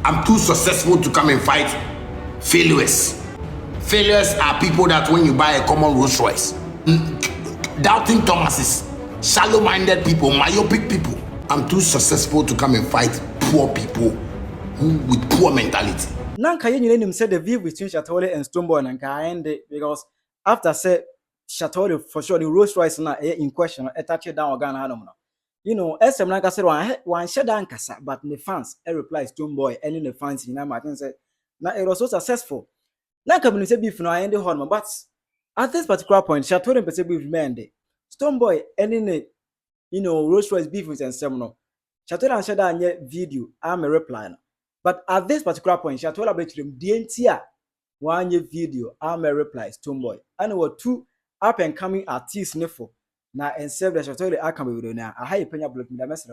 I'm too successful to come and fight failures. Failures are people that when you buy a common Rolls Royce, doubting Thomases, shallow-minded people, myopic people. I'm too successful to come and fight poor people with poor mentality. Nanka you said the view between Shatta Wale and Stonebwoy and Kaende because after say Shatta Wale for sure the Rolls Royce na in question touch it down Ghana no. You know, SM Nanka said one shut down kasa, but the fans reply Stonebwoy and the fans in Martin said now it was so successful. Nanka when say beef no I end the horn, but at this particular point, Shatta Wale person beef man Stonebwoy any Rolls Royce beef with and some no. Shatta Wale and Shatta video I'm a reply. But at this particular point, Shatta Wale about them DNT one year video I'm a reply Stonebwoy. And were two up and coming artists nefo. Now and serve the Shatta Wale I can be with now. I hire Penyah block me the message.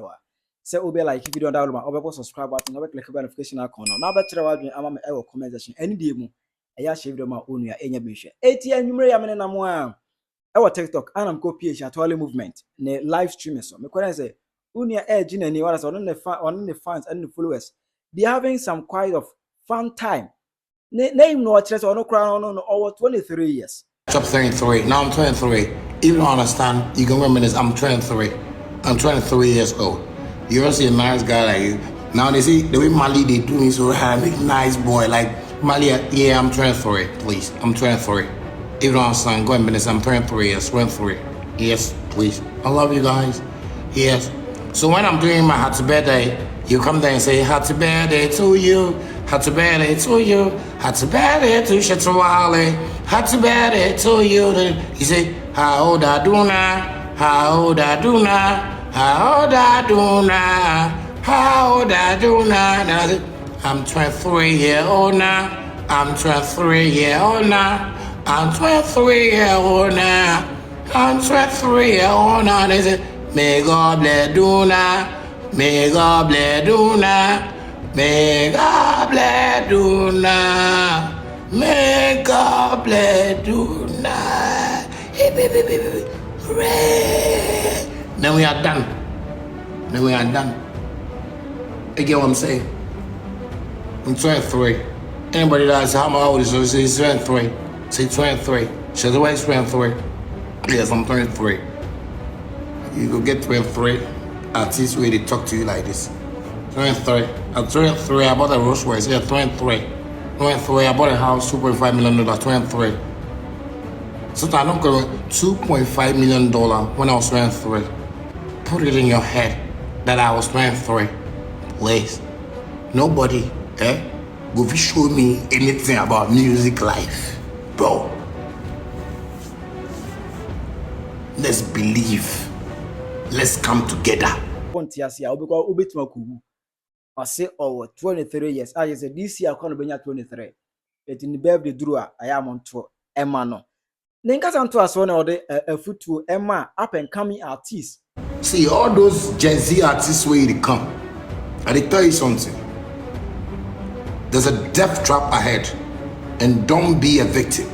Say obe like if you don't download my subscribe button, over click the notification icon. Now better I'm a comment section any day mo. I share them my own ya enya bisha. ATN numero ya mena mo. Our TikTok and I'm copy Shatta Wale movement. Ne live streaming so. Me kwena say unia edge na ni wala so on the fans and the followers. They having some quite of fun time. Name no chess or no crown on over 23 years. Top 33. Now I'm 23. If you don't understand, you can reminisce. I'm 23. I'm 23 years old. You don't see a nice guy like you. Now they see the way Mali they do me so I make nice boy like Mali. Yeah, I'm 23. Please, I'm 23. If you don't understand, go and reminisce. I'm 23 years. 23. Yes, please. I love you guys. Yes. So when I'm doing my happy birthday, you come there and say, happy birthday to you, happy birthday to you, happy birthday to Shatta Wale, happy birthday to you. Then you say, how old I do now, how old I do now, how old I do now, how old I do now. Then I say, I'm 23 years old now, I'm 23 years old now, I'm 23 years old now, I'm 23 years old now. They say, may God bless you now. May God bless you now. May God bless you now. May God bless you now. Then we are done. Then we are done. You get what I'm saying? I'm 23. Anybody that asks how old is he? Say 23. Say 23. Shatta Wale is 23. Yes, I'm 23. You go get 23. Artists where they talk to you like this. 23. At 23, I bought a Rolls Royce. Yeah, 23. 23, I bought a house, $2.5 million. 23. So I don't go $2.5 million when I was 23. Put it in your head that I was 23. Please. Nobody, will show me anything about music life. Bro. Let's believe. Let's come together. I say over 23 years. I said this year I can't be 23. It in the birthday drew I am on tour. Emma no. Then got on to us one of the foot to Emma up and coming artists. See all those Gen Z artists where they come. And they tell you something. There's a death trap ahead. And don't be a victim.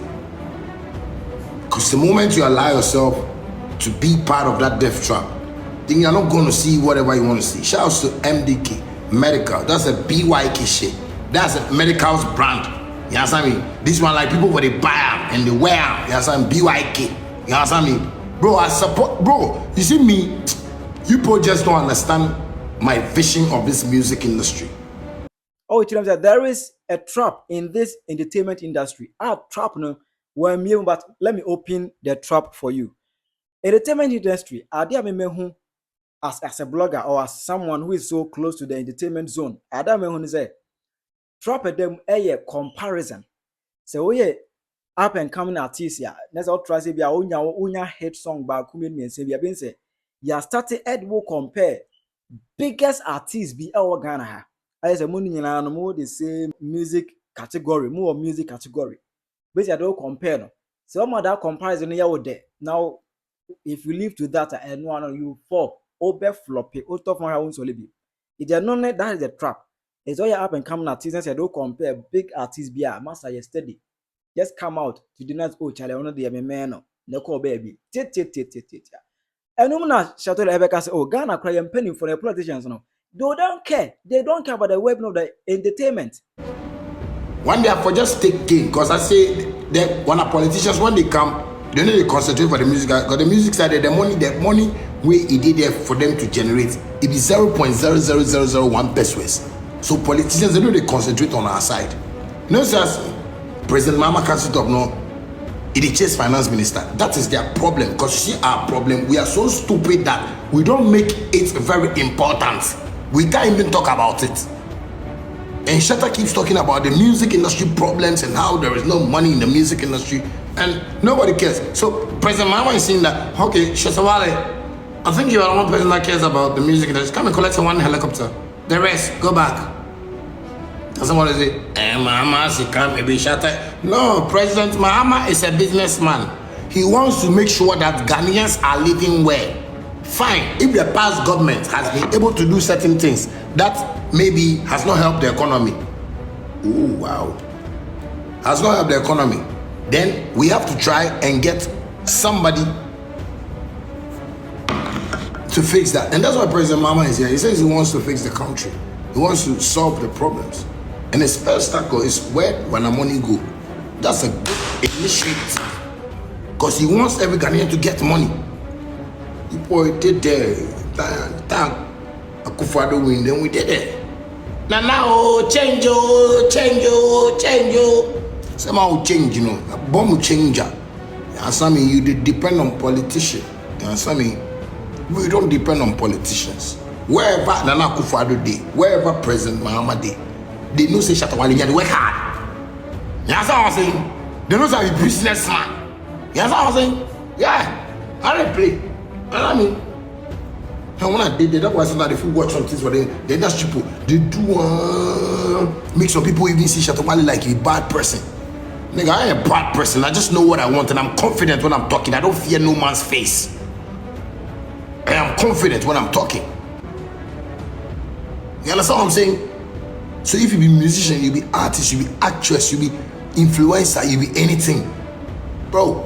Because the moment you allow yourself to be part of that death trap, then you're not going to see whatever you want to see. Shout out to MDK, Medical. That's a BYK shit. That's a Medical's brand. You understand me? This one, like people where they buy them and they wear them. You understand me? BYK. You understand me? Bro, I support, bro, you see me? You people just don't understand my vision of this music industry. Oh, it turns out there is a trap in this entertainment industry. Trap no, but let me open the trap for you. Entertainment industry, are there me as a blogger or as someone who is so close to the entertainment zone? Are there me say trap them a comparison. So we up and coming artists ya. Let's all try say be unya hit song by Kumini and say be say ya started Edwo compare biggest artists be our Ghana ha. I say money na no more the same music category, more music category. Basically, I don't compare no. So some of that comparison here would there. Now, if you leave to that and one you fall over floppy, out of my own solibi. If you're not that is a trap. It's all your up and coming artists. I don't compare big artists be a master yesterday. Just come out to the next Charlie, one of the man, no call baby. And no one Shatta Wale say, oh, Ghana cry and penny for the politicians. No, They don't care. They don't care about the weapon of the entertainment. One day I for just take game, because I say that when our politicians, when they come, they need to concentrate for the music. Because the music side, the money we it did there for them to generate, it be 0.00001 pesos. So politicians, they know they concentrate on our side. No, sir, President Mahama can't sit up, no. It is just finance minister. That is their problem. Because you see our problem, we are so stupid that we don't make it very important. We can't even talk about it. And Shatta keeps talking about the music industry problems and how there is no money in the music industry, and nobody cares. So President Mahama is saying that, okay, Shatta Wale, I think you are the one person that cares about the music industry. Come and collect one helicopter. The rest, go back. Doesn't want to say, Mahama, she can't maybe Shatta. No, President Mahama is a businessman. He wants to make sure that Ghanaians are living well. Fine, if the past government has been able to do certain things that maybe has not helped the economy. Oh, wow. Has not helped the economy. Then we have to try and get somebody to fix that. And that's why President Mahama is here. He says he wants to fix the country. He wants to solve the problems. And his first tackle is where when the money go. That's a good initiative. Because he wants every Ghanaian to get money. People did there. Thank Akufo Addo win, then we did it. Now, change. Somehow change, you know. A bomb changer. And some you depend on politicians. And some we don't depend on politicians. Wherever Nana Akufo Addo did, wherever President Mahama did, they know say Shatta Wale, they work hard. You understand what I'm saying? They know say I'm a businessman. You understand what I'm saying? Yeah. How they play? I mean, and when I did that, that was that if you watch some things for them, they just people, they do make some people even see Shatta Wale like a bad person. Nigga, I ain't a bad person. I just know what I want and I'm confident when I'm talking. I don't fear no man's face. I am confident when I'm talking. You understand what I'm saying? So if you be musician, you be artist, you be actress, you be influencer, you be anything. Bro,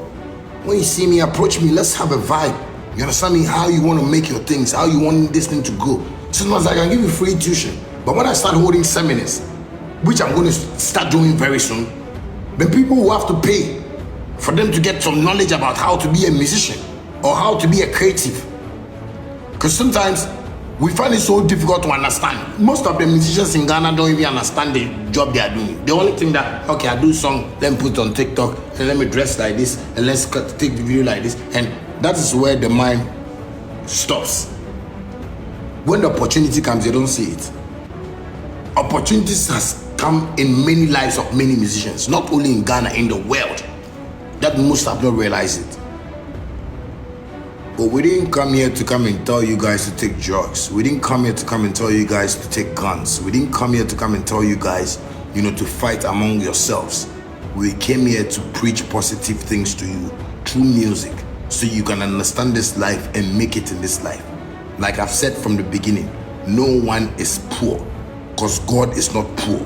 when you see me, approach me, let's have a vibe. You understand me? How you want to make your things, how you want this thing to go. Sometimes I can give you free tuition. But when I start holding seminars, which I'm going to start doing very soon, then people will have to pay for them to get some knowledge about how to be a musician or how to be a creative. Because sometimes we find it so difficult to understand. Most of the musicians in Ghana don't even understand the job they are doing. The only thing that, okay, I do song, then put it on TikTok, and let me dress like this, and let's take the video like this. And that is where the mind stops. When the opportunity comes, they don't see it. Opportunities has come in many lives of many musicians, not only in Ghana, in the world. That most have not realized it. But we didn't come here to come and tell you guys to take drugs. We didn't come here to come and tell you guys to take guns. We didn't come here to come and tell you guys, you know, to fight among yourselves. We came here to preach positive things to you through music, so you can understand this life and make it in this life. Like I've said from the beginning, no one is poor, because God is not poor.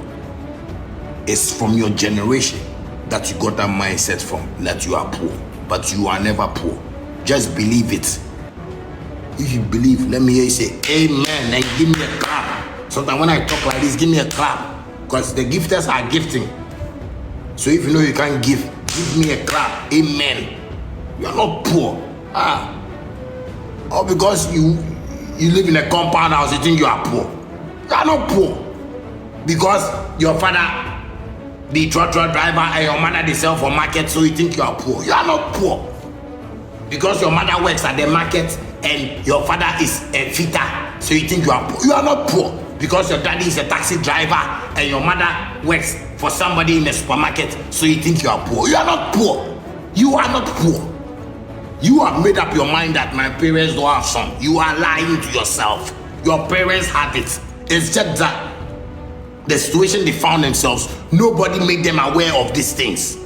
It's from your generation that you got that mindset from, that you are poor, but you are never poor. Just believe it. If you believe, let me hear you say amen and give me a clap. Sometimes when I talk like this, give me a clap, because the gifters are gifting. So if you know you can't give me a clap. Amen. You are not poor. Or because you live in a compound house, you think you are poor. You are not poor. Because your father the truck driver and your mother they sell for market, so you think you are poor. You are not poor. Because your mother works at the market and your father is a fitter, so you think you are poor. You are not poor. Because your daddy is a taxi driver and your mother works for somebody in a supermarket, so you think you are poor. You are not poor. You are not poor. You have made up your mind that my parents don't have some. You are lying to yourself. Your parents have it. It's just that the situation they found themselves, nobody made them aware of these things.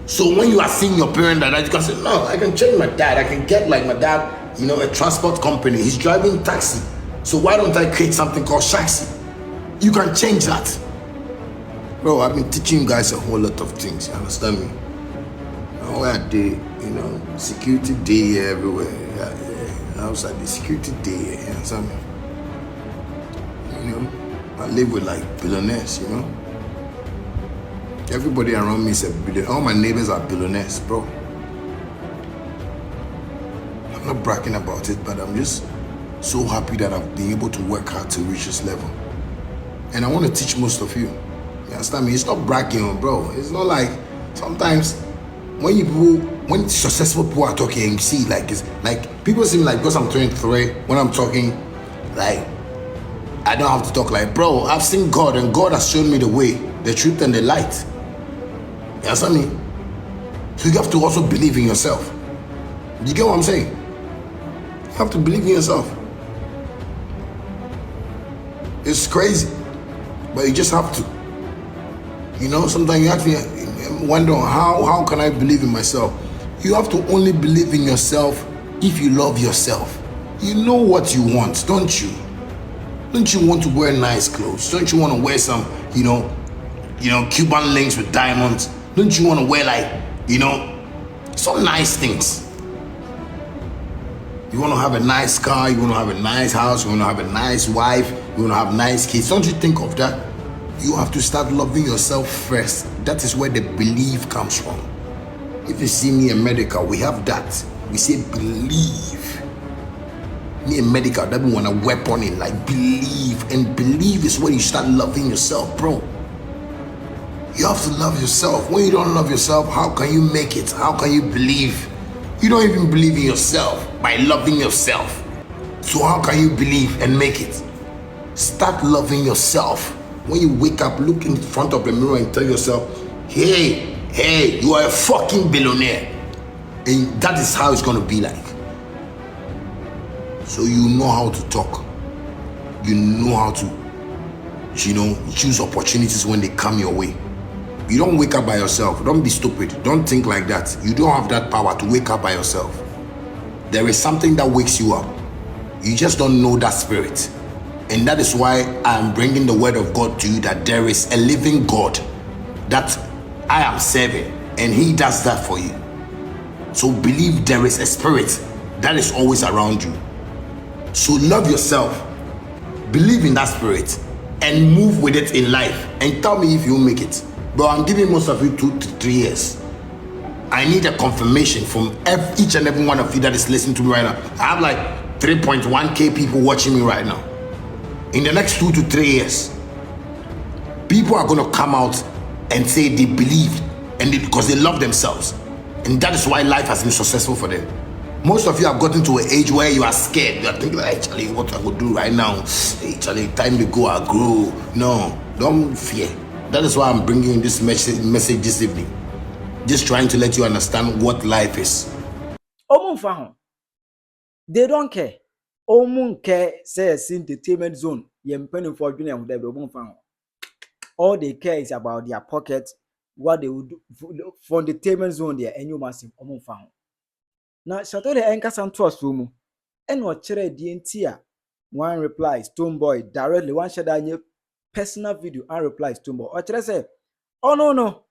So when you are seeing your parent like that, you can say, no, I can change my dad. I can get like my dad, you know, a transport company. He's driving taxi. So why don't I create something called Shaxi? You can change that. Bro, I've been teaching you guys a whole lot of things. You understand me? Where I did, you know, security day everywhere. Outside the security day, you understand me? You know, I live with like billionaires, you know. Everybody around me is a billionaire. All my neighbors are billionaires, bro. I'm not bragging about it, but I'm just so happy that I've been able to work hard to reach this level. And I want to teach most of you. You understand me? It's not bragging, bro. It's not like sometimes when successful people are talking, you see, like, it's like people seem like because I'm 23, when I'm talking, like, I don't have to talk like, bro, I've seen God and God has shown me the way, the truth and the light. You understand me? So you have to also believe in yourself. You get what I'm saying? You have to believe in yourself. It's crazy, but you just have to. You know, sometimes you actually wonder how can I believe in myself? You have to only believe in yourself if you love yourself. You know what you want, don't you? Don't you want to wear nice clothes? Don't you want to wear some, you know, Cuban links with diamonds? Don't you want to wear like, you know, some nice things? You want to have a nice car, you want to have a nice house, you want to have a nice wife, you want to have nice kids. Don't you think of that? You have to start loving yourself first. That is where the belief comes from. If you see me in medical, we have that. We say believe. Me in medical, that we want a weapon in, like believe. And believe is when you start loving yourself, bro. You have to love yourself. When you don't love yourself, how can you make it? How can you believe? You don't even believe in yourself by loving yourself. So how can you believe and make it? Start loving yourself. When you wake up, look in front of the mirror and tell yourself, hey, you are a fucking billionaire. And that is how it's going to be like. So you know how to talk. You know how to, choose opportunities when they come your way. You don't wake up by yourself. Don't be stupid. Don't think like that. You don't have that power to wake up by yourself. There is something that wakes you up. You just don't know that spirit. And that is why I'm bringing the word of God to you, that there is a living God that I am serving, and he does that for you. So believe there is a spirit that is always around you. So love yourself, believe in that spirit, and move with it in life. And tell me if you make it. Bro, I'm giving most of you 2 to 3 years. I need a confirmation from each and every one of you that is listening to me right now. I have like 3.1K people watching me right now. In the next 2 to 3 years, people are going to come out and say they believe because they love themselves. And that is why life has been successful for them. Most of you have gotten to an age where you are scared. You are thinking, hey, Charlie, what I will do right now? Hey, Charlie, time to go, I grow. No, don't fear. That is why I'm bringing this message this evening. Just trying to let you understand what life is. They don't care. Omun care says entertainment zone. All they care is about their pocket, what they would do for entertainment zone there, and you must see omun found. Now, Shatta the anchor some trust room, and what chere DNT. One reply, Stonebwoy directly. One shada personal video and reply Stonebwoy. Or chere say, oh no.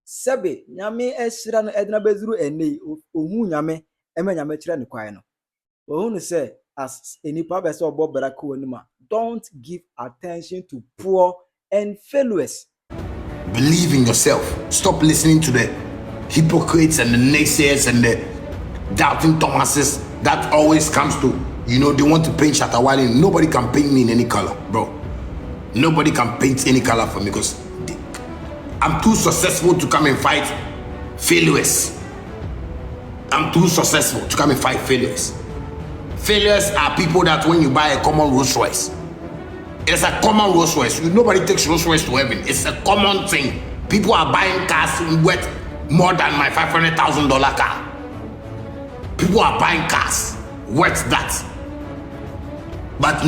Sebe, nyame eshira no edna bezuru ene ohu nyame eme nyame chere ne kwan no. Ohun say as enipa be say obo berako anima, don't give attention to poor and failures. Believe in yourself. Stop listening to the hypocrites and the naysayers and the doubting Thomases that always comes to, they want to paint Shatta Wale. Nobody can paint me in any color, bro. Nobody can paint any color for me because I'm too successful to come and fight failures. I'm too successful to come and fight failures. Failures are people that when you buy a common Rolls Royce, it's a common Rolls Royce. Nobody takes Rolls Royce to heaven. It's a common thing. People are buying cars worth more than my $500,000 car. People are buying cars worth that. But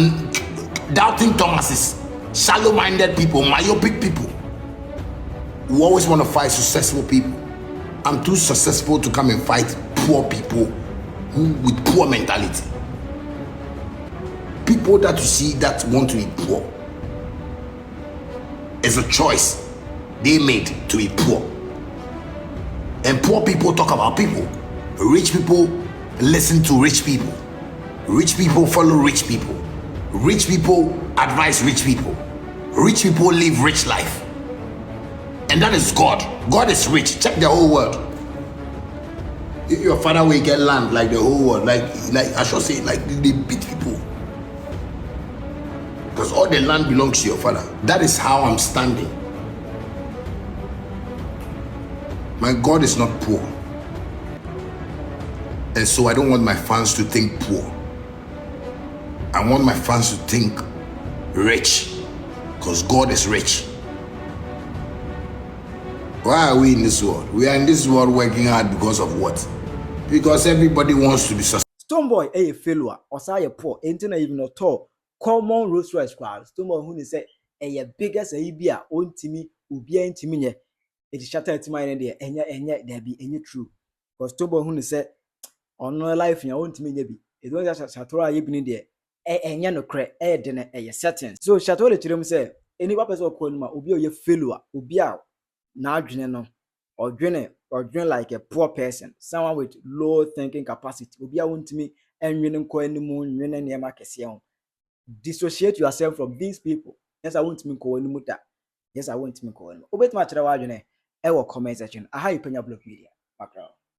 doubting Thomases, shallow-minded people, myopic people, who always want to fight successful people. I'm too successful to come and fight poor people with poor mentality. People that you see that want to be poor. It's a choice they made to be poor. And poor people talk about people. Rich people listen to rich people. Rich people follow rich people. Rich people advise rich people. Rich people live rich life. And that is God. God is rich. Check the whole world. If your father will get land like the whole world, like I should say, like they beat people. Because all the land belongs to your father. That is how I'm standing. My God is not poor. And so I don't want my fans to think poor. I want my fans to think rich. Because God is rich. Why are we in this world? We are in this world working hard because of what? Because everybody wants to be successful. Stonebwoy a failure or say a poor, ain't even at all. Common Rolls Royce crowd. Stonebwoy who say a biggest a bia own timmy will be in timmy. It is Shatta to my idea, and yet there be any true. Because Stonebwoy who say on no life in your own timmy. It was just Shatta even in there. And no crack, dinner a certain. So Shatta to them say, any weapons or colma will be a failure, will be out. Now, or dream like a poor person, someone with low thinking capacity. Obi a want me and winning coin the moon, winning near market. Dissociate yourself from these people. Yes, I want me call any muta. Yes, I want me call. Obet much the comment section. I have Penyah Block Media. Background.